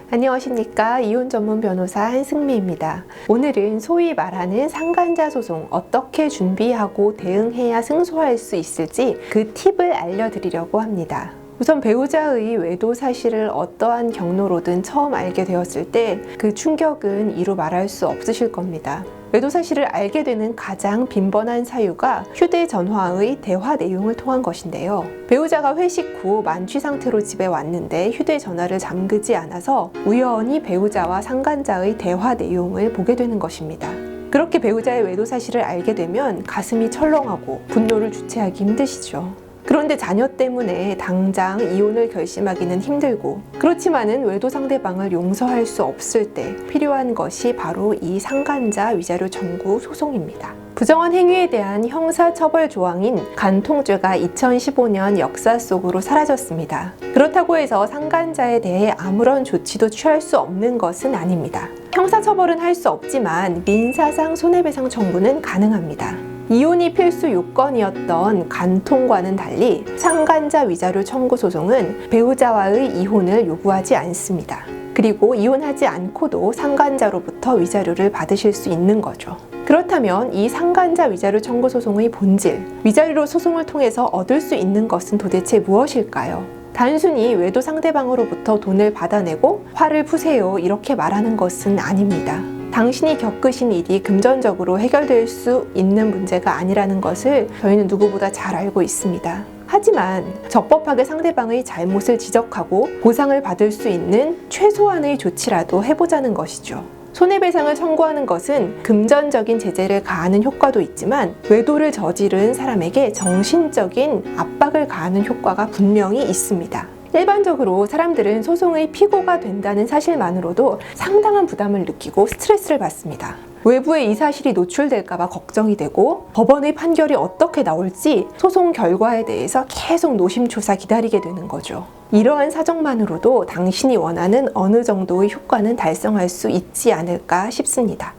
안녕하십니까. 이혼 전문 변호사 한승미입니다. 오늘은 소위 말하는 상간자 소송 어떻게 준비하고 대응해야 승소할 수 있을지 그 팁을 알려드리려고 합니다. 우선 배우자의 외도 사실을 어떠한 경로로든 처음 알게 되었을 때 그 충격은 이루 말할 수 없으실 겁니다. 외도 사실을 알게 되는 가장 빈번한 사유가 휴대전화의 대화 내용을 통한 것인데요. 배우자가 회식 후 만취 상태로 집에 왔는데 휴대전화를 잠그지 않아서 우연히 배우자와 상간자의 대화 내용을 보게 되는 것입니다. 그렇게 배우자의 외도 사실을 알게 되면 가슴이 철렁하고 분노를 주체하기 힘드시죠. 그런데 자녀 때문에 당장 이혼을 결심하기는 힘들고, 그렇지만은 외도 상대방을 용서할 수 없을 때 필요한 것이 바로 이 상간자 위자료 청구 소송입니다. 부정한 행위에 대한 형사처벌 조항인 간통죄가 2015년 역사 속으로 사라졌습니다. 그렇다고 해서 상간자에 대해 아무런 조치도 취할 수 없는 것은 아닙니다. 형사처벌은 할 수 없지만 민사상 손해배상 청구는 가능합니다. 이혼이 필수 요건이었던 간통과는 달리 상간자 위자료 청구 소송은 배우자와의 이혼을 요구하지 않습니다. 그리고 이혼하지 않고도 상간자로부터 위자료를 받으실 수 있는 거죠. 그렇다면 이 상간자 위자료 청구 소송의 본질, 위자료 소송을 통해서 얻을 수 있는 것은 도대체 무엇일까요? 단순히 외도 상대방으로부터 돈을 받아내고 화를 푸세요 이렇게 말하는 것은 아닙니다. 당신이 겪으신 일이 금전적으로 해결될 수 있는 문제가 아니라는 것을 저희는 누구보다 잘 알고 있습니다. 하지만 적법하게 상대방의 잘못을 지적하고 보상을 받을 수 있는 최소한의 조치라도 해보자는 것이죠. 손해배상을 청구하는 것은 금전적인 제재를 가하는 효과도 있지만 외도를 저지른 사람에게 정신적인 압박을 가하는 효과가 분명히 있습니다. 일반적으로 사람들은 소송의 피고가 된다는 사실만으로도 상당한 부담을 느끼고 스트레스를 받습니다. 외부에 이 사실이 노출될까봐 걱정이 되고 법원의 판결이 어떻게 나올지 소송 결과에 대해서 계속 노심초사 기다리게 되는 거죠. 이러한 사정만으로도 당신이 원하는 어느 정도의 효과는 달성할 수 있지 않을까 싶습니다.